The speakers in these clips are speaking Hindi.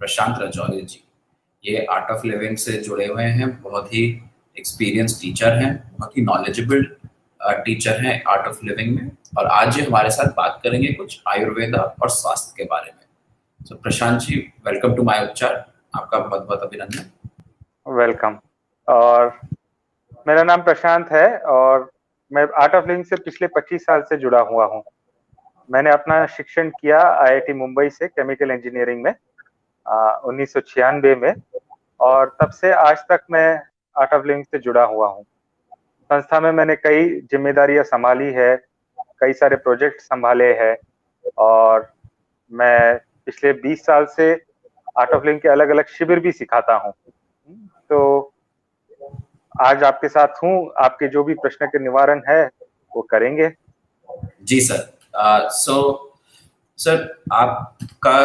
प्रशांत रजौरी जी। ये आर्ट ऑफ लिविंग से जुड़े हुए हैं, बहुत ही एक्सपीरियंस टीचर हैं, बहुत ही नॉलेजेबल टीचर हैं आर्ट ऑफ लिविंग में। और आज ये हमारे साथ बात करेंगे कुछ आयुर्वेदा और स्वास्थ्य के बारे में। तो Prashant ji, welcome to my उपचार। आपका बहुत बहुत अभिनंदन। वेलकम। और मेरा नाम प्रशांत है और मैं आर्ट ऑफ लिविंग से पिछले 25 साल से जुड़ा हुआ हूँ। मैंने अपना शिक्षण किया आईआईटी मुंबई से केमिकल इंजीनियरिंग में 1996 में, और तब से आज तक मैं आर्ट ऑफ लिविंग से जुड़ा हुआ हूँ। संस्था में मैंने कई जिम्मेदारियां संभाली है, कई सारे प्रोजेक्ट संभाले हैं, और मैं पिछले 20 साल से आर्ट ऑफ लिविंग के अलग अलग शिविर भी सिखाता हूँ। तो आज आपके साथ हूँ, आपके जो भी प्रश्न के निवारण है वो करेंगे। जी सर। सर, आपका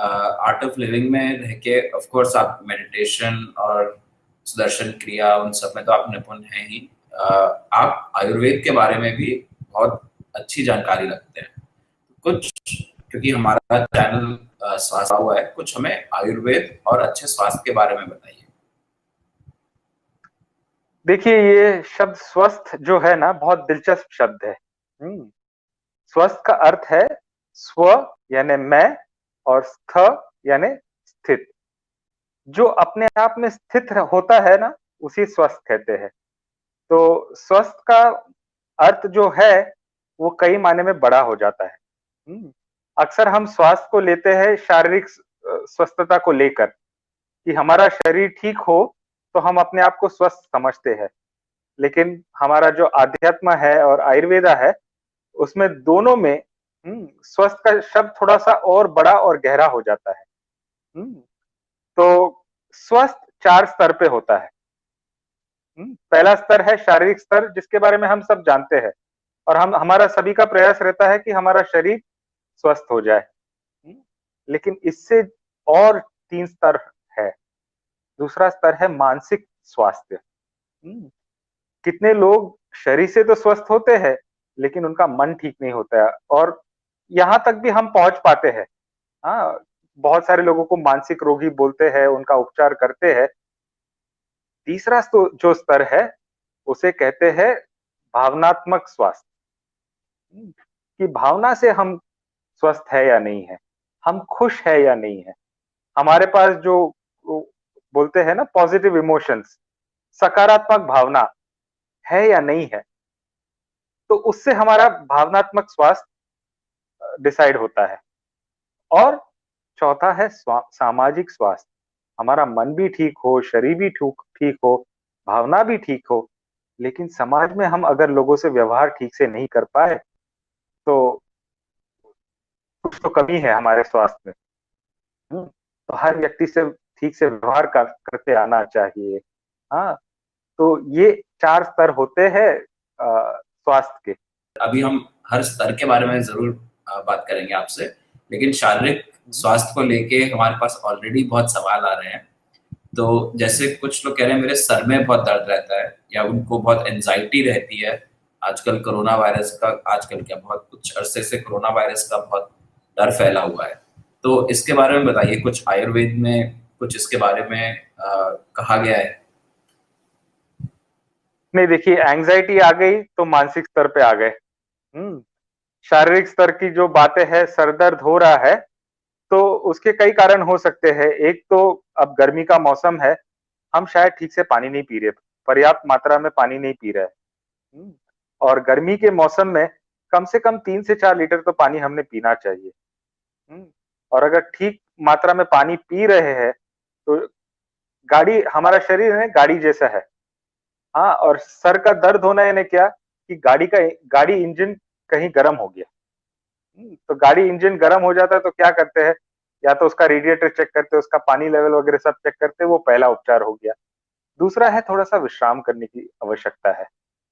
आर्ट ऑफ लिविंग में रह के ऑफ कोर्स आप मेडिटेशन और सुदर्शन क्रिया उन सब में तो आप निपुण हैं ही। आप आयुर्वेद के बारे में भी बहुत अच्छी जानकारी रखते हैं। कुछ, क्योंकि हमारा चैनल स्वास्थ्य हुआ है, कुछ हमें आयुर्वेद और अच्छे स्वास्थ्य के बारे में बताइए। देखिए, ये शब्द स्वस्थ जो है ना, बहुत दिलचस्प शब्द है। स्वस्थ का अर्थ है स्व यानी मैं, और स्थ यानी स्थित। जो अपने आप में स्थित होता है ना, उसी स्वस्थ कहते हैं। तो स्वस्थ का अर्थ जो है वो कई मायने में बड़ा हो जाता है। अक्सर हम स्वास्थ्य को लेते हैं शारीरिक स्वस्थता को लेकर, कि हमारा शरीर ठीक हो तो हम अपने आप को स्वस्थ समझते हैं। लेकिन हमारा जो आध्यात्म है और आयुर्वेदा है, उसमें दोनों में स्वस्थ का शब्द थोड़ा सा और बड़ा और गहरा हो जाता है। तो स्वस्थ 4 स्तर पे होता है। पहला स्तर है शारीरिक स्तर, जिसके बारे में हम सब जानते हैं, और हमारा सभी का प्रयास रहता है कि हमारा शरीर स्वस्थ हो जाए। लेकिन इससे और 3 स्तर है। दूसरा स्तर है मानसिक स्वास्थ्य। कितने लोग शरीर से तो स्वस्थ होते हैं, लेकिन उनका मन ठीक नहीं होता है, और यहां तक भी हम पहुंच पाते हैं। हाँ, बहुत सारे लोगों को मानसिक रोगी बोलते हैं, उनका उपचार करते हैं। तीसरा जो स्तर है, उसे कहते हैं भावनात्मक स्वास्थ्य। कि भावना से हम स्वस्थ है या नहीं है, हम खुश है या नहीं है, हमारे पास जो बोलते हैं ना पॉजिटिव इमोशंस, सकारात्मक भावना है या नहीं है। तो उससे हमारा भावनात्मक स्वास्थ्य डिसाइड होता है। और चौथा है सामाजिक स्वास्थ्य। हमारा मन भी ठीक हो, शरीर भी ठीक हो, भावना भी ठीक हो, लेकिन समाज में हम अगर लोगों से व्यवहार ठीक से नहीं कर पाए, तो कुछ तो कमी है हमारे स्वास्थ्य में। तो हर व्यक्ति से ठीक से व्यवहार करते आना चाहिए। हाँ, तो ये 4 स्तर होते हैं स्वास्थ्य के। अभी हम हर स्तर के बारे में जरूर बात करेंगे आपसे, लेकिन शारीरिक स्वास्थ्य को लेके हमारे पास ऑलरेडी बहुत सवाल आ रहे हैं। तो जैसे कुछ लोग कह रहे हैं मेरे सर में बहुत दर्द रहता है, या उनको बहुत एंजाइटी रहती है। आजकल कोरोना वायरस का, आजकल क्या, बहुत कुछ अरसे से कोरोना वायरस का बहुत डर फैला हुआ है। तो इसके बारे में बताइए, कुछ आयुर्वेद में कुछ इसके बारे में कहा गया है? नहीं, देखिए, एंजाइटी आ गई तो मानसिक स्तर पे आ गए। शारीरिक स्तर की जो बातें हैं, सर दर्द हो रहा है, तो उसके कई कारण हो सकते हैं। एक तो अब गर्मी का मौसम है, हम शायद ठीक से पानी नहीं पी रहे, पर्याप्त मात्रा में पानी नहीं पी रहे। और गर्मी के मौसम में कम से कम 3 से 4 लीटर तो पानी हमने पीना चाहिए। और अगर ठीक मात्रा में पानी पी रहे हैं, तो गाड़ी, हमारा शरीर है गाड़ी जैसा है। हाँ, और सर का दर्द होना यानी क्या, कि गाड़ी इंजन कहीं गर्म हो गया। तो गाड़ी इंजन गर्म हो जाता है तो क्या करते हैं, या तो उसका रेडिएटर चेक करते हैं, उसका पानी लेवल वगैरह सब चेक करते हैं, वो पहला उपचार हो गया। दूसरा है थोड़ा सा विश्राम करने की आवश्यकता है,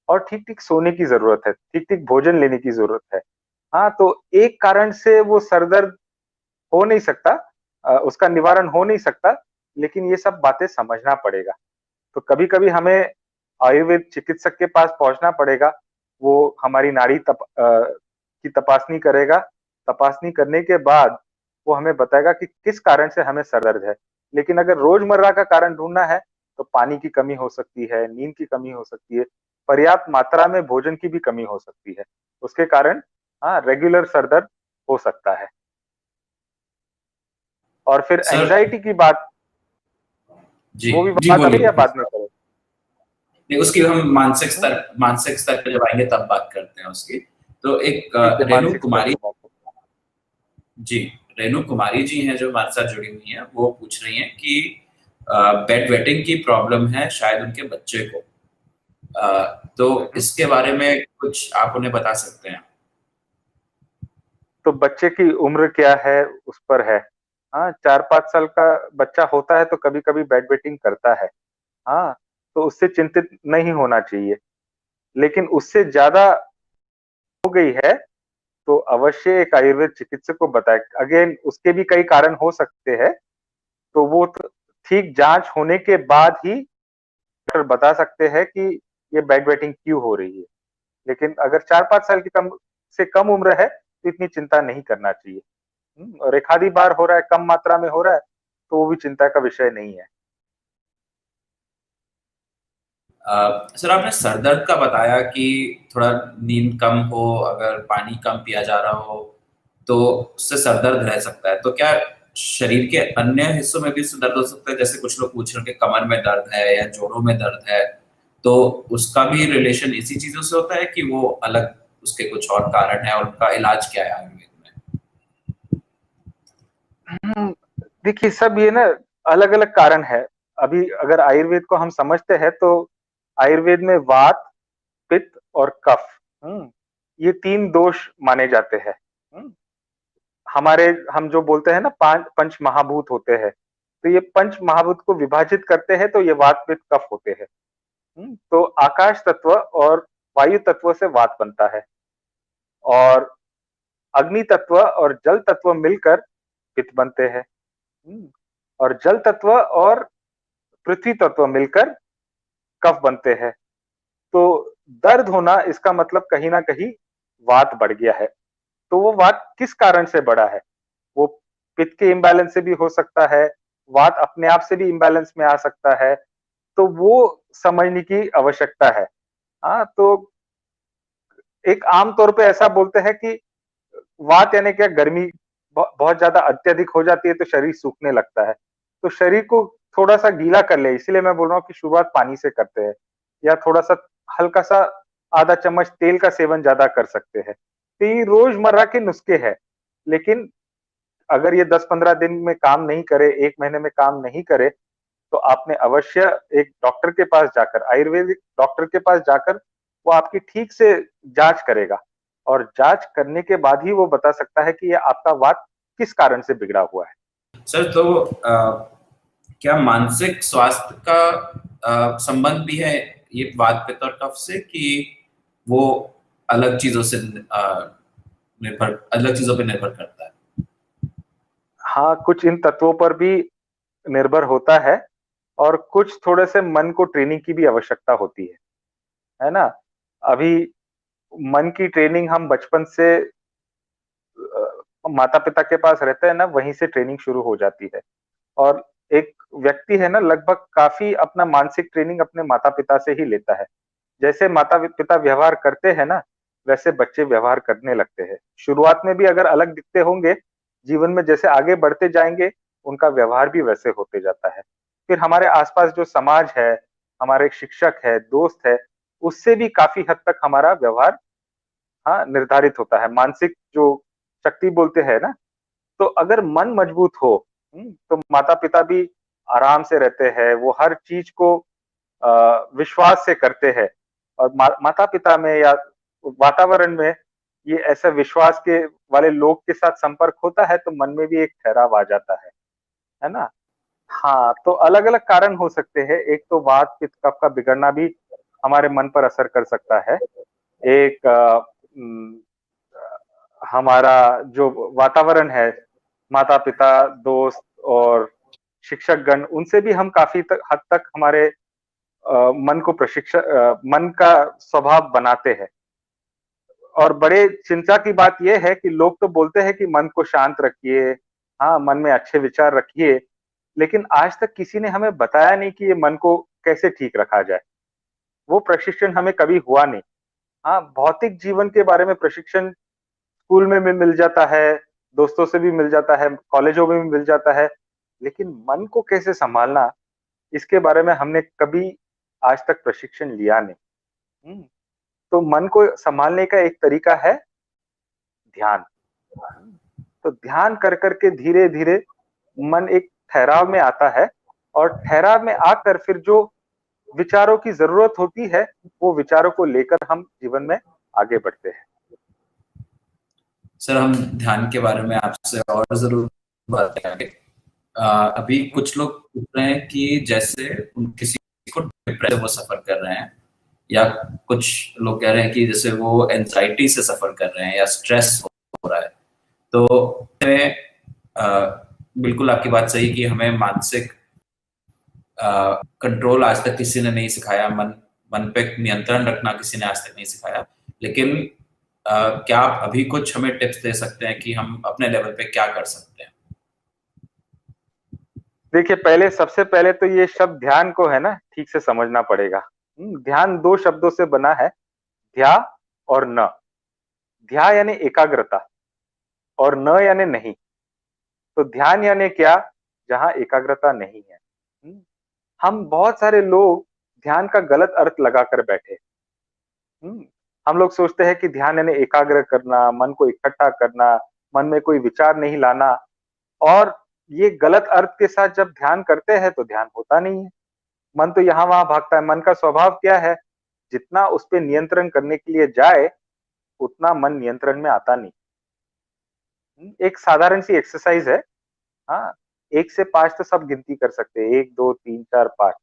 और ठीक ठीक सोने की जरूरत है, ठीक ठीक भोजन लेने की जरूरत है। हाँ, तो एक कारण से वो सरदर्द हो नहीं सकता, उसका निवारण हो नहीं सकता, लेकिन ये सब बातें समझना पड़ेगा। तो कभी कभी हमें आयुर्वेद चिकित्सक के पास पहुंचना पड़ेगा। वो हमारी नाड़ी की तपासनी करेगा। तपासनी करने के बाद वो हमें बताएगा कि किस कारण से हमें सर दर्द है। लेकिन अगर रोजमर्रा का कारण ढूंढना है तो पानी की कमी हो सकती है, नींद की कमी हो सकती है, पर्याप्त मात्रा में भोजन की भी कमी हो सकती है। उसके कारण हाँ, रेगुलर सर दर्द हो सकता है। और फिर सर। एंजाइटी की बात, जी वो भी जी, बात बोलिए अभी या बोलिए। बाद में करें? नहीं, उसकी हम हम्म, मानसिक स्तर पे जब आएंगे तब बात करते हैं उसकी। तो एक ठीक है, रेणु मानसिक स्तर कुमारी, पे बात करते जी, रेणु कुमारी जी हैं जो हमारे साथ जुड़ी हुई हैं, वो पूछ रही हैं कि बेड वेटिंग की प्रॉब्लम है शायद उनके बच्चे को। तो हैं। इसके बारे में कुछ आप उन्हें बता सकते हैं? तो बच्चे की उम्र क्या है उस पर है। हाँ, 4-5 साल का बच्चा होता है तो कभी कभी बेड वेटिंग करता है। हाँ, तो उससे चिंतित नहीं होना चाहिए। लेकिन उससे ज्यादा हो गई है तो अवश्य एक आयुर्वेद चिकित्सक को बताए। अगेन उसके भी कई कारण हो सकते हैं, तो वो ठीक जांच होने के बाद ही डॉक्टर बता सकते हैं कि ये बेड वेटिंग क्यों हो रही है। लेकिन अगर 4-5 साल की कम से कम उम्र है तो इतनी चिंता नहीं करना चाहिए। और एक आधी बार हो रहा है, कम मात्रा में हो रहा है, तो वो भी चिंता का विषय नहीं है। सर, आपने सर दर्द का बताया कि थोड़ा नींद कम हो, अगर पानी कम पिया जा रहा हो तो उससे सर दर्द रह सकता है। तो क्या शरीर के अन्य हिस्सों में भी इससे दर्द हो सकता है? जैसे कुछ लोग पूछ रहे हैं कि कमर में दर्द है या जोड़ों में दर्द है, तो उसका भी रिलेशन इसी चीजों से होता है कि वो अलग उसके कुछ और कारण है, और उनका इलाज क्या है आयुर्वेद में? देखिए, सब ये ना अलग-अलग कारण है। अभी अगर आयुर्वेद को हम समझते हैं तो आयुर्वेद में वात, पित्त और कफ, ये 3 दोष माने जाते हैं। हुँ, हमारे हम जो बोलते हैं ना 5 पंच महाभूत होते हैं, तो ये पंच महाभूत को विभाजित करते हैं तो ये वात, पित्त, कफ होते हैं। तो आकाश तत्व और वायु तत्व से वात बनता है और अग्नि तत्व और जल तत्व मिलकर पित्त बनते हैं। और जल तत्व और पृथ्वी तत्व मिलकर कफ बनते हैं। तो दर्द होना इसका मतलब कहीं ना कहीं वात बढ़ गया है। तो वो वात किस कारण से बढ़ा है? वो पित्त के इम्बैलेंस से भी हो सकता है, वात अपने आप से भी इम्बैलेंस में आ सकता है। तो वो समझने की आवश्यकता है। हाँ, तो एक आम तौर पे ऐसा बोलते हैं कि वात यानी क्या, गर्मी बहुत ज्यादा अत्यधिक हो जाती है तो शरीर सूखने लगता है। तो शरीर को थोड़ा सा गीला कर ले, इसीलिए मैं बोल रहा हूँ कि शुरुआत पानी से करते हैं, या थोड़ा सा हल्का सा आधा चम्मच तेल का सेवन ज्यादा कर सकते हैं। तो ये रोजमर्रा के नुस्खे हैं। लेकिन अगर ये 10-15 दिन में काम नहीं करे, 1 महीने में काम नहीं करे, तो आपने अवश्य एक डॉक्टर के पास जाकर, आयुर्वेदिक डॉक्टर के पास जाकर, वो आपकी ठीक से जांच करेगा और जांच करने के बाद ही वो बता सकता है कि ये आपका वात किस कारण से बिगड़ा हुआ है। सर, तो क्या मानसिक स्वास्थ्य का संबंध भी है ये वात पित्त और कफ से, कि वो अलग चीजों से अलग चीजों पर निर्भर करता है? हाँ, कुछ इन तत्वों पर भी निर्भर होता है और कुछ थोड़े से मन को ट्रेनिंग की भी आवश्यकता होती है ना? अभी मन की ट्रेनिंग हम बचपन से माता-पिता के पास रहते हैं ना, वहीं से ट्रेनिंग शुरू हो जाती है। और एक व्यक्ति है ना, लगभग काफ़ी अपना मानसिक ट्रेनिंग अपने माता-पिता से ही लेता है। जैसे माता-पिता व्यवहार करते हैं ना, वैसे बच्चे व्यवहार करने लगते हैं। शुरुआत में भी अगर अलग दिखते होंगे, जीवन में जैसे आगे बढ़ते जाएँगे, उनका व्यवहार भी वैसे होते जाता है। फिर हमारे आस-पास जो समाज है, हमारे शिक्षक है, दोस्त है, उससे भी काफ़ी हद तक हमारा व्यवहार हाँ, निर्धारित होता है। मानसिक जो शक्ति बोलते हैं ना, तो अगर मन मजबूत हो, तो माता-पिता भी आराम से रहते हैं, वो हर चीज़ को विश्वास से करते हैं। और माता-पिता में या वातावरण में ये ऐसा विश्वास के वाले लोग के साथ संपर्क होता है, तो मन में भी एक ठहराव आ जाता है ना? हाँ, तो अलग-अलग कारण हो सकते हैं। एक तो वात, पित्त, कफ का बिगड़ना भी हमारे मन पर असर कर सकता है। एक हमारा जो वातावरण है, माता-पिता, दोस्त और शिक्षकगण, उनसे भी हम काफ़ी हद तक हमारे मन का स्वभाव बनाते हैं। और बड़े चिंता की बात ये है कि लोग तो बोलते हैं कि मन को शांत रखिए, हाँ, मन में अच्छे विचार रखिए, लेकिन आज तक किसी ने हमें बताया नहीं कि ये मन को कैसे ठीक रखा जाए। वो प्रशिक्षण हमें कभी हुआ नहीं। हाँ, भौतिक जीवन के बारे में प्रशिक्षण स्कूल में भी मिल जाता है, दोस्तों से भी मिल जाता है, कॉलेजों में भी मिल जाता है, लेकिन मन को कैसे सँभालना, इसके बारे में हमने कभी आज तक प्रशिक्षण लिया नहीं। हुँ, तो मन को सँभालने का एक तरीका है ध्यान। हुँ, तो ध्यान कर के धीरे-धीरे मन एक ठहराव में आता है और ठहराव में आकर फिर जो विचारों की ज़रूरत होती है, वो विचारों को लेकर हम जीवन में आगे बढ़ते हैं। सर हम ध्यान के बारे में आपसे और ज़रूर बात करेंगे। अभी हुँ, कुछ लोग पूछ रहे हैं कि जैसे किसी को डिप्रेशन वो सफ़र कर रहे हैं या कुछ लोग कह रहे हैं कि जैसे वो एंग्ज़ायटी से सफ़र कर रहे हैं या स्ट्रेस हो रहा है। तो हमें बिल्कुल आपकी बात सही कि हमें मानसिक कंट्रोल आज तक किसी ने नहीं सिखाया, मन पे नियंत्रण रखना किसी ने आज तक नहीं सिखाया। लेकिन क्या आप अभी कुछ हमें टिप्स दे सकते हैं कि हम अपने लेवल पे क्या कर सकते हैं? देखिए सबसे पहले तो ये शब्द ध्यान को है ना, ठीक से समझना पड़ेगा। ध्यान 2 शब्दों से बना है, ध्या और न। ध्या यानी एकाग्रता और न यानी नहीं। तो ध्यान यानी क्या? जहाँ एकाग्रता नहीं है। हम बहुत सारे लोग ध्यान का गलत अर्थ लगाकर बैठे। हुँ, हम लोग सोचते हैं कि ध्यान यानी एकाग्र करना, मन को इकट्ठा करना, मन में कोई विचार नहीं लाना और ये गलत अर्थ के साथ जब ध्यान करते हैं तो ध्यान होता नहीं है। मन तो यहाँ-वहाँ भागता है। मन का स्वभाव क्या है? जितना उस पे नियंत्रण करने के लिए जाए, उतना मन नियंत्रण में आता नहीं। एक साधारण सी एक्सरसाइज़ है। हाँ, 1 से 5 तो सब गिनती कर सकते हैं। 1, 2, 3, 4, 5।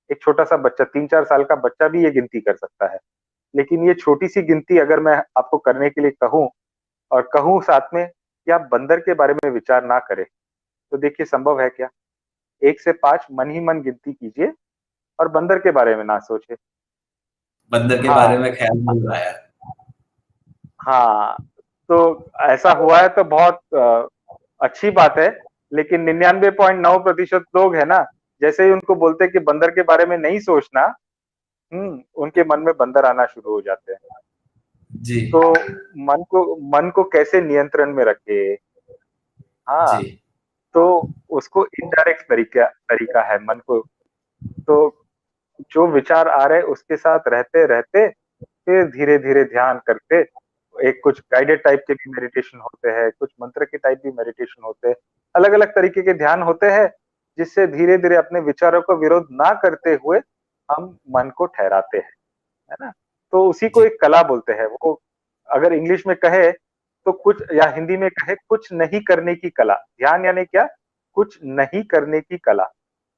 एक छोटा-सा बच्चा 3-4 साल का बच्चा भी ये गिनती कर सकता है। लेकिन ये छोटी-सी गिनती अगर मैं आपको करने के लिए कहूँ और कहूँ साथ में कि आप बंदर के बारे में विचार ना करें, तो देखिए संभव है क्या? 1 से 5 मन ही मन गिनती कीजिए और बंदर के बारे में ना सोचिए। बंदर के बारे हाँ, में ख्याल नहीं आया। हाँ, तो ऐसा हुआ है तो बहुत अच्छी बात है, लेकिन 99.9% लोग हैं ना, जैसे ही उनको बोलते हैं कि बंदर के बारे में नहीं सोचना, उनके मन में बंदर आना शुरू हो जाते हैं। जी, तो मन को कैसे नियंत्रण में रखें? हाँ, जी, तो उसको इनडायरेक्ट तरीका तरीका है मन को तो जो विचार आ रहे हैं उसके साथ रहते-रहते फिर धीरे-धीरे ध्यान करके एक कुछ गाइडेड टाइप के भी मेडिटेशन होते हैं, कुछ मंत्र के टाइप भी मेडिटेशन होते हैं। अलग-अलग तरीके के ध्यान होते हैं, जिससे धीरे-धीरे अपने विचारों का विरोध ना करते हुए हम मन को ठहराते हैं, है ना? तो उसी को जी। एक कला बोलते हैं। वो अगर इंग्लिश में कहे तो कुछ या हिंदी में कहे कुछ नहीं करने की कला। ध्यान यानी क्या? कुछ नहीं करने की कला।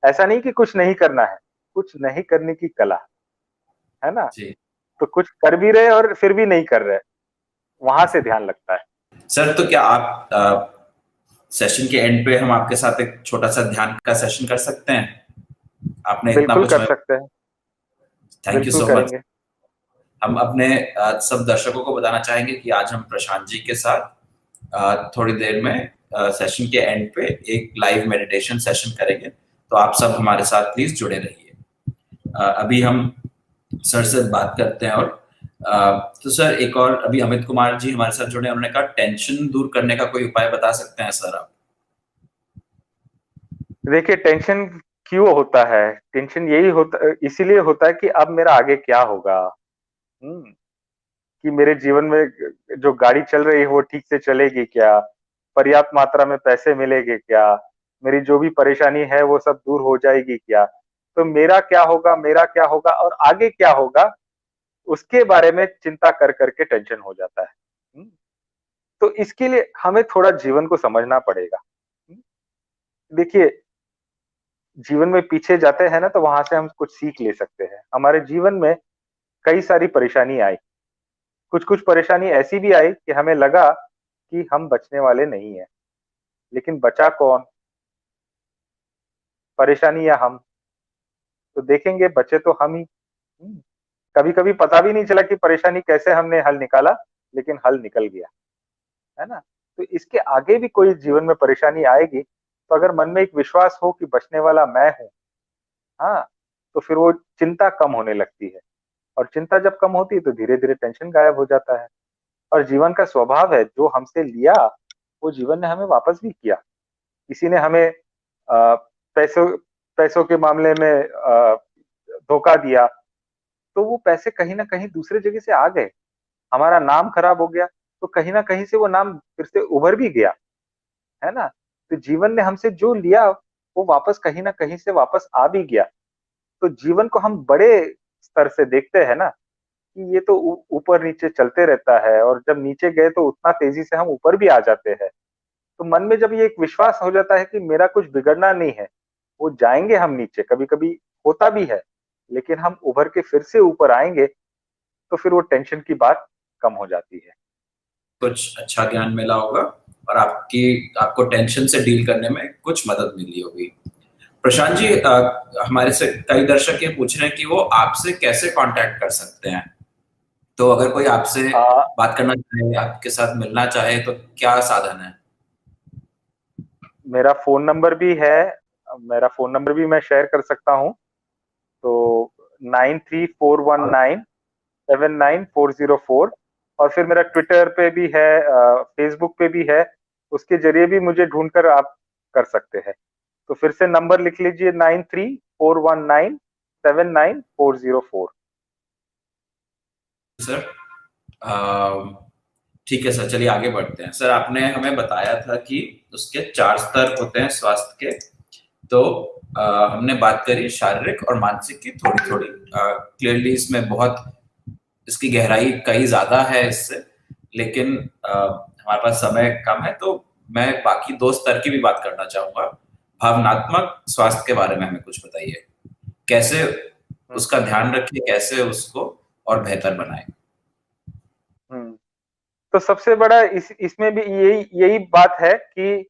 ऐसा नहीं कि कुछ नहीं करना है, कुछ नहीं करने की कला, है ना? जी। तो कुछ कर भी रहे और फिर भी नहीं कर रहे, वहाँ से ध्यान लगता है। सर तो क्या आप सेशन के एंड पे हम आपके साथ एक छोटा-सा ध्यान का सेशन कर सकते हैं? आपने इतना बिल्कुल कुछ कर हमें सकते हैं, थैंक यू बिल्कुल सो मच। करेंगे। हम अपने सब दर्शकों को बताना चाहेंगे कि आज हम प्रशांत जी के साथ थोड़ी देर में सेशन के एंड पे एक लाइव मेडिटेशन सेशन करेंगे। तो आप सब हमारे साथ प्लीज़ जुड़े रहिए। अभी हम सर से बात करते हैं और तो सर एक और अभी अमित कुमार जी हमारे साथ जुड़े हैं, उन्होंने कहा टेंशन दूर करने का कोई उपाय बता सकते हैं सर आप? देखिए टेंशन क्यों होता है? टेंशन यही होता इसीलिए होता है कि अब मेरा आगे क्या होगा? हुँ, कि मेरे जीवन में जो गाड़ी चल रही है वो ठीक से चलेगी क्या? पर्याप्त मात्रा में पैसे मिलेंगे क्या? मेरी जो भी परेशानी है वो सब दूर हो जाएगी क्या? तो मेरा क्या होगा, मेरा क्या होगा और आगे क्या होगा? उसके बारे में चिंता कर के टेंशन हो जाता है। हुँ, तो इसके लिए हमें थोड़ा जीवन को समझना पड़ेगा। हुँ, देखिए जीवन में पीछे जाते हैं ना तो वहाँ से हम कुछ सीख ले सकते हैं। हमारे जीवन में कई सारी परेशानी आई। कुछ-कुछ परेशानी ऐसी भी आई कि हमें लगा कि हम बचने वाले नहीं हैं। लेकिन बचा कौन? परेशानी या हम? तो देखेंगे बचे तो हम ही। हुँ, कभी-कभी पता भी नहीं चला कि परेशानी कैसे हमने हल निकाला, लेकिन हल निकल गया। है ना? तो इसके आगे भी कोई जीवन में परेशानी आएगी, तो अगर मन में एक विश्वास हो कि बचने वाला मैं हूँ, हाँ, तो फिर वो चिंता कम होने लगती है। और चिंता जब कम होती है तो धीरे-धीरे टेंशन गायब हो जाता है। और जीवन का स्वभाव है, जो हमसे लिया, वो जीवन ने हमें वापस भी किया। किसी ने हमें पैसों पैसों के मामले में धोखा दिया, तो वो पैसे कहीं न कहीं दूसरे जगह से आ गए। हमारा नाम खराब हो गया, तो कहीं न कहीं से वो नाम फिर से उभर भी गया, है ना? तो जीवन ने हमसे जो लिया, वो वापस कहीं न कहीं से वापस आ भी गया। तो जीवन को हम बड़े स्तर से देखते हैं ना, कि ये तो ऊपर-नीचे चलते रहता है, और जब नीचे गए तो उतना तेज़ी से हम ऊपर भी आ जाते हैं। तो मन में जब ये एक विश्वास हो जाता है कि मेरा कुछ बिगड़ना नहीं है, वो जाएँगे हम नीचे, कभी-कभी होता भी है, लेकिन हम उभर के फिर से ऊपर आएँगे, तो फिर वो टेंशन की बात कम हो जाती है। कुछ अच्छा ज्ञान मिला होगा और आपको टेंशन से डील करने में कुछ मदद मिली होगी। प्रशांत जी, हमारे से कई दर्शक ये पूछ रहे हैं कि वो आपसे कैसे कांटेक्ट कर सकते हैं? तो अगर कोई आपसे अ, बात करना चाहे, आपके साथ मिलना चाहे तो क्या साधन है? मेरा फ़ोन नंबर भी है, मेरा फ़ोन नंबर भी मैं शेयर कर सकता हूँ। तो 9341979404, और फिर मेरा ट्विटर पे भी है, फेसबुक पे भी है, उसके ज़रिए भी मुझे ढूँढकर आप कर सकते हैं। तो फिर से नंबर लिख लीजिए, 9341979404। सर, ठीक है सर, चलिए आगे बढ़ते हैं। सर, आपने हमें बताया था कि उसके 4 स्तर होते हैं स्वास्थ्य के। तो हमने बात करी शारीरिक और मानसिक की थोड़ी-थोड़ी। क्लियरली इसमें बहुत इसकी गहराई कहीं ज़्यादा है इससे, लेकिन हमारे पास समय कम है, तो मैं बाकी 2 स्तर की भी बात करना चाहूँगा। भावनात्मक स्वास्थ्य के बारे में हमें कुछ बताइए। कैसे हुँ, उसका ध्यान रखें, कैसे उसको और बेहतर बनाएँ? हुँ। तो सबसे बड़ा इस इसमें भी यही यही बात है कि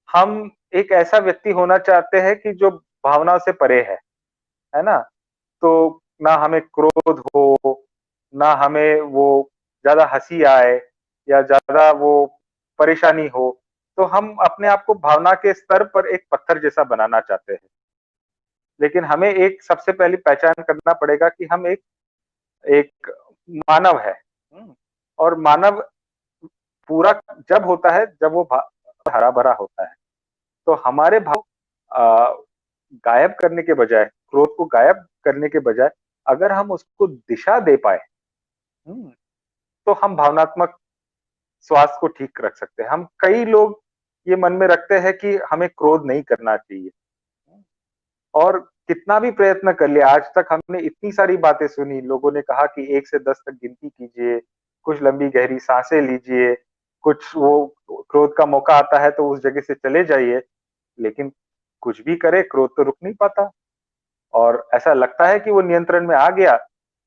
हम एक ऐसा व्यक्ति होना चाहते हैं कि जो भावनाओं से परे है ना? तो ना हमें क्रोध हो, ना हमें वो ज़्यादा हँसी आए, या ज़्यादा वो परेशानी हो, तो हम अपने आप को भावना के स्तर पर एक पत्थर जैसा बनाना चाहते हैं। लेकिन हमें एक सबसे पहले पहचान करना पड़ेगा कि हम एक एक मानव है, हुँ? और मानव पूरा जब होता है, जब वो हरा-भरा होता है। तो हमारे भाव गायब करने के बजाय, क्रोध को गायब करने के बजाय, अगर हम उसको दिशा दे पाएँ, हुँ, तो हम भावनात्मक स्वास्थ्य को ठीक रख सकते हैं। हम कई लोग ये मन में रखते हैं कि हमें क्रोध नहीं करना चाहिए, और कितना भी प्रयत्न कर लिया, आज तक हमने इतनी सारी बातें सुनी, लोगों ने कहा कि 1 से 10 तक गिनती कीजिए, कुछ लंबी गहरी साँसें लीजिए, कुछ वो क्रोध का मौका आता है तो उस जगह से चले जाइए, लेकिन कुछ भी करे, क्रोध तो रुक नहीं पाता। और ऐसा लगता है कि वो नियंत्रण में आ गया,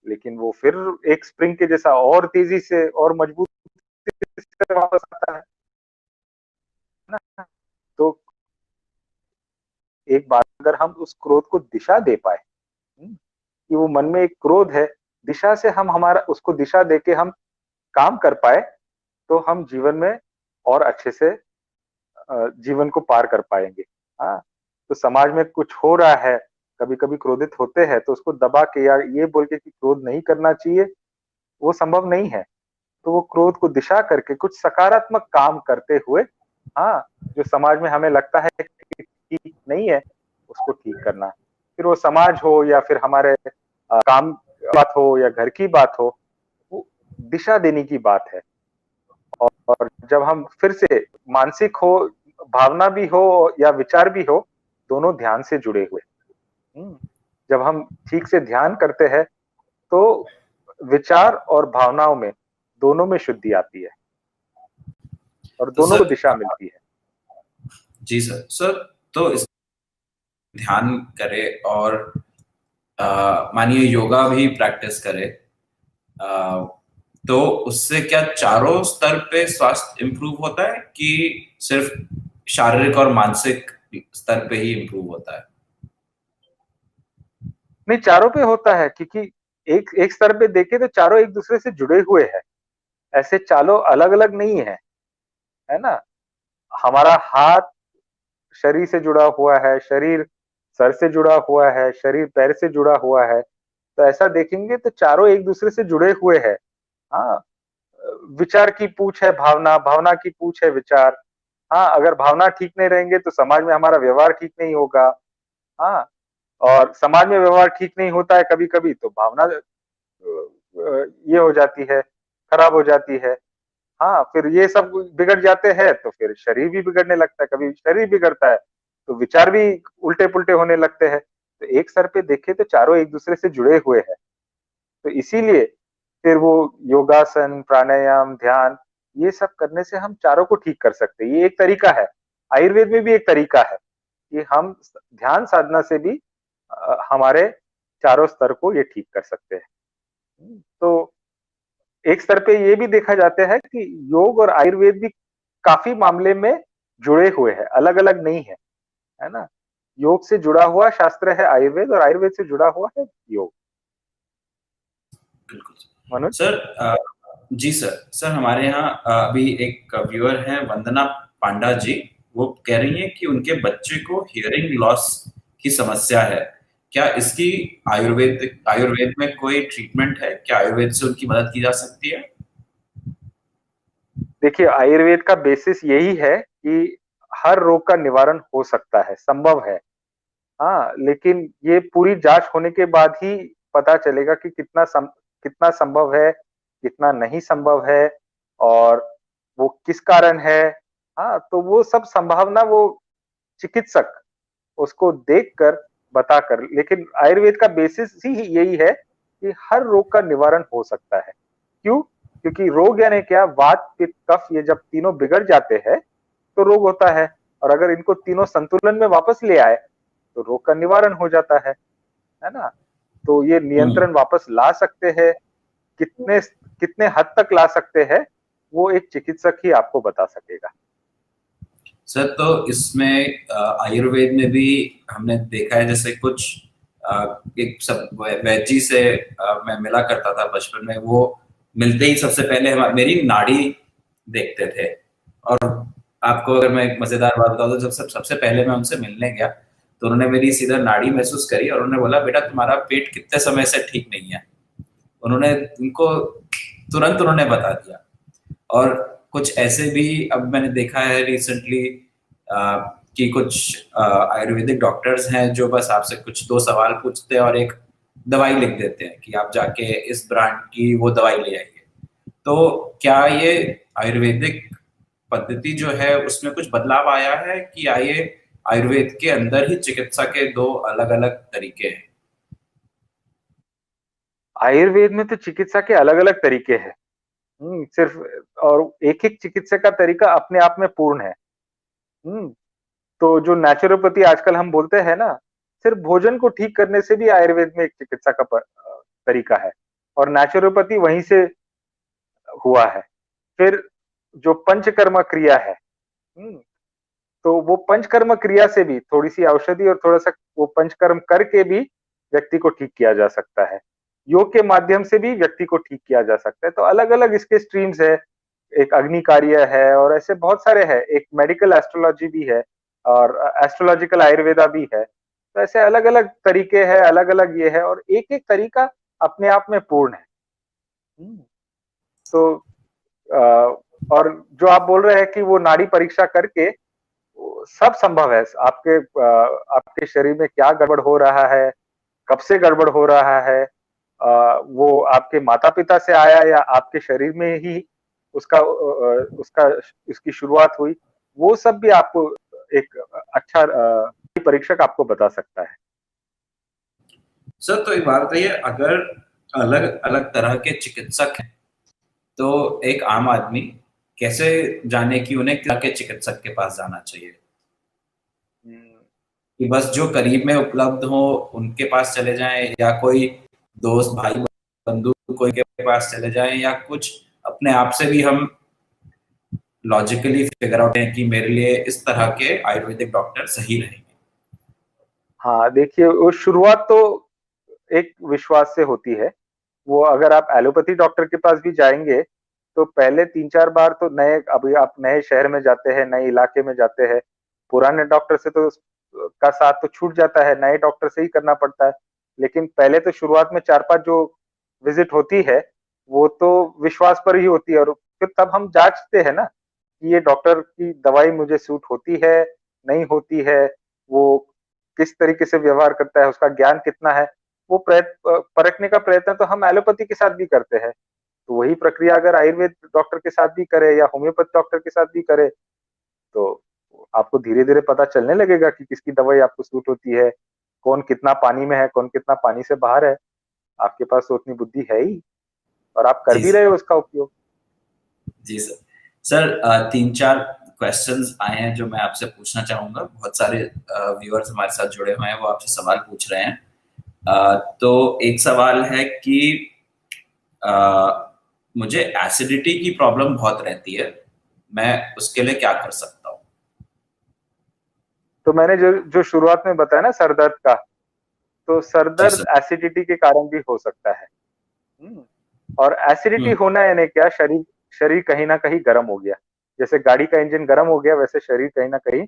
लेकिन वो फिर एक स्प्रिंग के जैसा और तेज़ी से और मजबूती से वापस आता है ना? तो एक बार अगर हम उस क्रोध को दिशा दे पाएँ, कि वो मन में एक क्रोध है, दिशा से हम हमारा उसको दिशा देके हम काम कर पाएँ, तो हम जीवन में और अच्छे से जीवन को पार कर पाएँगे। हाँ, तो समाज में कुछ हो रहा है, कभी-कभी क्रोधित होते हैं, तो उसको दबा के या ये बोल के कि क्रोध नहीं करना चाहिए, वो संभव नहीं है। तो वो क्रोध को दिशा करके कुछ सकारात्मक काम करते हुए, हाँ, जो समाज में हमें लगता है कि ठीक नहीं है, उसको ठीक करना। फिर वो समाज हो या फिर हमारे काम की बात हो या घर की बात हो, वो दिशा देने की बात है। और जब हम फिर से मानसिक हो, भावना भी हो या विचार भी हो, दोनों ध्यान से जुड़े हुए। हुँ, जब हम ठीक से ध्यान करते हैं, तो विचार और भावनाओं में, दोनों में शुद्धि आती है और तो दोनों को सर, दिशा मिलती है। जी सर। सर, तो इस ध्यान करे और मानिए योगा भी प्रैक्टिस करे, अ, तो उससे क्या चारों स्तर पे स्वास्थ्य इम्प्रूव होता है कि सिर्फ शारीरिक और मानसिक स्तर पे ही इम्प्रूव होता है? नहीं, चारों पे होता है, क्योंकि एक एक स्तर पे देखें तो चारों एक दूसरे से जुड़े हुए हैं। ऐसे चारों अलग-अलग नहीं है। है ना? हमारा हाथ शरीर से जुड़ा हुआ है, शरीर सर से जुड़ा हुआ है, शरीर पैर से जुड़ा हुआ है। तो ऐसा देखेंगे तो चारों एक-दूसरे से जुड़े हुए हैं। हाँ, विचार की पूछ है भावना, भावना की पूछ है विचार। हाँ, अगर भावना ठीक नहीं रहेंगे तो समाज में हमारा व्यवहार ठीक नहीं होगा। हाँ, और समाज में व्यवहार ठीक नहीं होता है कभी-कभी तो भावना ये हो जाती है, खराब हो जाती है। हाँ, फिर ये सब बिगड़ जाते हैं तो फिर शरीर भी बिगड़ने लगता है, कभी शरीर बिगड़ता है, तो विचार भी उल्टे-पुल्टे होने लगते हैं। तो एक सर पे देखें तो चारों एक-दूसरे से जुड़े हुए हैं। तो इसीलिए फिर वो योगासन, प्राणायाम, ध्यान ये सब करने से हम चारों को ठीक कर सकते हैं। ये एक तरीका है। आयुर्वेद में भी एक तरीका है कि हम ध्यान साधना से भी हमारे चारों स्तर को ये ठीक कर सकते हैं। तो एक स्तर पे ये भी देखा जाता है कि योग और आयुर्वेद भी काफ़ी मामले में जुड़े हुए हैं, अलग-अलग नहीं है, है ना? योग से जुड़ा हुआ शास्त्र है आयुर्वेद और आयुर्वेद से जुड़ा हुआ है योग। बिल्कुल। मनोज? सर जी सर। सर हमारे यहाँ अभी एक व्यूअर हैं वंदना पांडा जी, वो कह रही हैं कि उनके बच्चे को हियरिंग लॉस की समस्या है। क्या इसकी आयुर्वेद में कोई ट्रीटमेंट है? क्या आयुर्वेद से उनकी मदद की जा सकती है? देखिए, आयुर्वेद का बेसिस यही है कि हर रोग का निवारण हो सकता है, संभव है। हाँ, लेकिन ये पूरी जाँच होने के बाद ही पता चलेगा कि कितना संभव है, कितना नहीं संभव है और वो किस कारण है। हाँ, तो वो सब संभावना वो चिकित्सक उसको देखकर, बताकर लेकिन आयुर्वेद का बेसिस ही यही है कि हर रोग का निवारण हो सकता है। क्यों? क्योंकि रोग यानी क्या? वात, पित्त, कफ ये जब तीनों बिगड़ जाते हैं, तो रोग होता है और अगर इनको तीनों संतुलन में वापस ले आए, तो रोग का निवारण हो जाता है ना? तो ये हम्म। नियंत्रण वापस ला सकते हैं, कितने कितने हद तक ला सकते हैं, वो एक चिकित्सक ही आपको बता सकेगा। सर तो इसमें आयुर्वेद में भी हमने देखा है, जैसे कुछ एक सब वैजी से मैं मिला करता था बचपन में, वो मिलते ही सबसे पहले मेरी नाड़ी देखते थे। और आपको अगर मैं एक मजेदार बात बताऊं तो जब सबसे पहले मैं उनसे मिलने गया तो उन्होंने मेरी सीधा नाड़ी महसूस करी और उन्होंने बोला, बेटा तुम्हारा पेट कितने समय से ठीक नहीं है। उन्होंने उनको तुरंत उन्होंने बता दिया। और कुछ ऐसे भी अब मैंने देखा है रिसेंटली कि कुछ आयुर्वेदिक डॉक्टर्स हैं जो बस आपसे कुछ दो सवाल पूछते हैं और एक दवाई लिख देते हैं कि आप जाके इस ब्रांड की वो दवाई ले आइए। तो क्या ये आयुर्वेदिक पद्धति जो है उसमें कुछ बदलाव आया है कि ये आयुर्वेद के अंदर ही चिकित्सा के दो अलग अलग तरीके हैं? आयुर्वेद में तो चिकित्सा के अलग-अलग तरीके हैं। सिर्फ और एक-एक चिकित्सा का तरीका अपने आप में पूर्ण है। हुँ, तो जो नेचुरोपैथी आजकल हम बोलते हैं ना, सिर्फ भोजन को ठीक करने से भी आयुर्वेद में एक चिकित्सा का तरीका है और नेचुरोपैथी वहीं से हुआ है। फिर जो पंचकर्म क्रिया है, हुँ, तो वो पंचकर्म क्रिया से भी थोड़ी-सी औषधि और थोड़ा-सा वो पंचकर्म करके भी व्यक्ति को ठीक किया जा सकता है। योग के माध्यम से भी व्यक्ति को ठीक किया जा सकता है। तो अलग-अलग इसके स्ट्रीम्स है, एक अग्नि कार्य है और ऐसे बहुत सारे हैं। एक मेडिकल एस्ट्रोलॉजी भी है और एस्ट्रोलॉजिकल आयुर्वेदा भी है। तो ऐसे अलग-अलग तरीके हैं, अलग-अलग ये है और एक-एक तरीका अपने आप में पूर्ण है। हुँ, तो अ, और जो आप बोल रहे हैं कि वो नाड़ी परीक्षा करके सब संभव है। आपके शरीर में क्या गड़बड़ हो रहा है, कब से गड़बड़ हो रहा है, वो आपके माता-पिता से आया या आपके शरीर में ही उसका इसकी शुरुआत हुई, वो सब भी आपको एक अच्छा परीक्षक आपको बता सकता है। सर तो एक बात बताइए, अगर अलग अलग तरह के चिकित्सक हैं तो एक आम आदमी कैसे जाने कि उन्हें क्या के चिकित्सक के पास जाना चाहिए? हुँ। कि बस जो करीब में उपलब्ध हो उनके पास चले जाएं, या कोई दोस्त भाई बंधु कोई के पास चले जाएं, या कुछ अपने आप से भी हम लॉजिकली फिगर आउट हैं कि मेरे लिए इस तरह के आयुर्वेदिक डॉक्टर सही रहेंगे? हाँ, देखिए वो शुरुआत तो एक विश्वास से होती है। वो अगर आप एलोपैथी डॉक्टर के पास भी जाएँगे, तो पहले 3-4 बार तो अभी आप नए शहर में जाते हैं, नए इलाके में जाते हैं, पुराने डॉक्टर से तो का साथ तो छूट जाता है, नए डॉक्टर से ही करना पड़ता है। लेकिन पहले तो शुरुआत में 4-5 जो विजिट होती है, वो तो विश्वास पर ही होती है, और फिर तब हम जांचते हैं ना कि ये डॉक्टर की दवाई मुझे सूट होती है, नहीं होती है, वो किस तरीके से व्यवहार करता है, उसका ज्ञान कितना है, वो परखने का प्रयत्न तो हम एलोपैथी के साथ भी करते हैं। तो वही प्रक्रिया अगर आयुर्वेद डॉक्टर के साथ भी करे या होम्योपैथ डॉक्टर के साथ भी करे, तो आपको धीरे-धीरे पता चलने लगेगा कि किसकी दवाई आपको सूट होती है, कौन कितना पानी में है, कौन कितना पानी से बाहर है। आपके पास तो उतनी बुद्धि है ही, और आप कर जी भी रहे हो उसका उपयोग। जी सर। सर 3-4 क्वेश्चंस आए हैं जो मैं आपसे पूछना चाहूंगा। बहुत सारे व्यूअर्स हमारे साथ जुड़े हुए हैं, वो आपसे सवाल पूछ रहे हैं। तो एक सवाल है कि अ, मुझे एसिडिटी की प्रॉब्लम बहुत रहती है, मैं उसके लिए क्या कर सकता हूँ? तो मैंने जो जो शुरुआत में बताया ना सर दर्द का, तो सर जी दर्द सर। एसिडिटी के कारण भी हो सकता है। और एसिडिटी हम्म। होना यानी क्या, शरीर शरीर कहीं ना कहीं गर्म हो गया। जैसे गाड़ी का इंजन गर्म हो गया, वैसे शरीर कहीं ना कहीं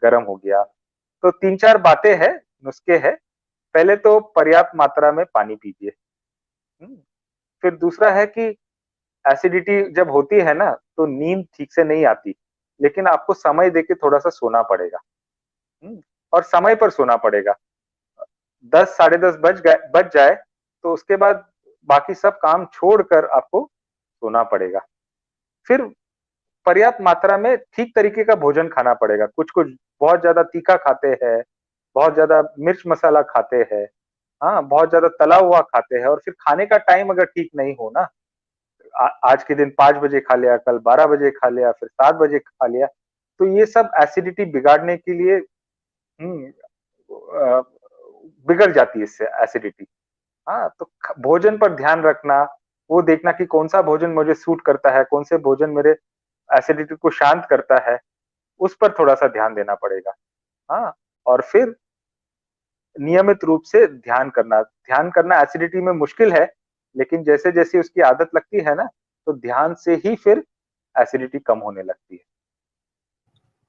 गर्म हो गया। तो 3-4 बातें हैं, नुस्खे हैं। पहले तो पर्याप्त मात्रा में पानी पीजिए। हम्म, फिर दूसरा है कि एसिडिटी जब होती है ना, तो नींद ठीक से नहीं आती, लेकिन आपको समय देके थोड़ा सा सोना पड़ेगा। हम्म, और समय पर सोना पड़ेगा। 10 साढ़े 10 बज जाए, तो उसके बाद बाकी सब काम छोड़कर आपको सोना पड़ेगा। फिर पर्याप्त मात्रा में ठीक तरीके का भोजन खाना पड़ेगा। कुछ कुछ बहुत ज्यादा तीखा खाते हैं, बहुत ज्यादा मिर्च मसाला खाते हैं, हाँ, बहुत ज्यादा तला हुआ खाते हैं, और फिर खाने का टाइम अगर ठीक नहीं हो ना, आज के दिन 5 बजे खा लिया, कल 12 बजे खा लिया, फिर 7 बजे खा लिया, तो ये सब एसिडिटी बिगाड़ने के लिए बिगड़ जाती है इससे एसिडिटी। हाँ, तो भोजन पर ध्यान रखना, वो देखना कि कौन सा भोजन मुझे सूट करता है, कौन से भोजन मेरे एसिडिटी को शांत करता है, उस पर थोड़ा सा ध्यान देना पड़ेगा। हाँ, और फिर नियमित रूप से ध्यान करना एसिडिटी में मुश्किल है, लेकिन जैसे जैसे उसकी आदत लगती है ना, तो ध्यान से ही फिर एसिडिटी कम होने लगती है।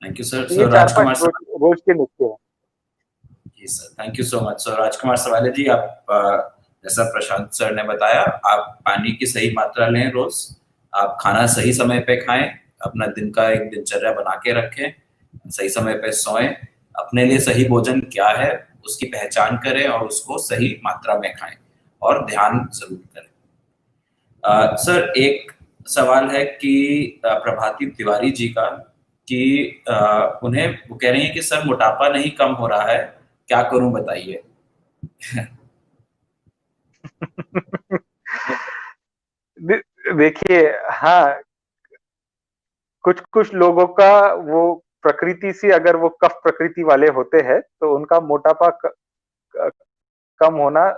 Thank you sir. तो ये सर चार पांच राजकुमार रोज रोज के नुस्खे हैं। जी sir, thank you so much. Sir Rajkumar Sawale ji, आप जैसा प्रशांत सर ने बताया, आप पानी की सही मात्रा लें रोज, आप खाना सही समय पे खाएं, अपना दिन का एक दिनचर्या बना के रखें, सही समय पे सोएं, अपने लिए सही भोजन क्या है उसकी पहचान करें और उसको सही मात्रा में खाएं, और ध्यान जरूर करें। सर एक सवाल है कि प्रभाती तिवारी जी का, कि उन्हें वो कह रही हैं कि सर मोटापा नहीं कम हो रहा है, क्या करूं बताइए? देखिए, हाँ, कुछ कुछ लोगों का वो प्रकृति से, अगर वो कफ प्रकृति वाले होते हैं, तो उनका मोटापा क- कम होना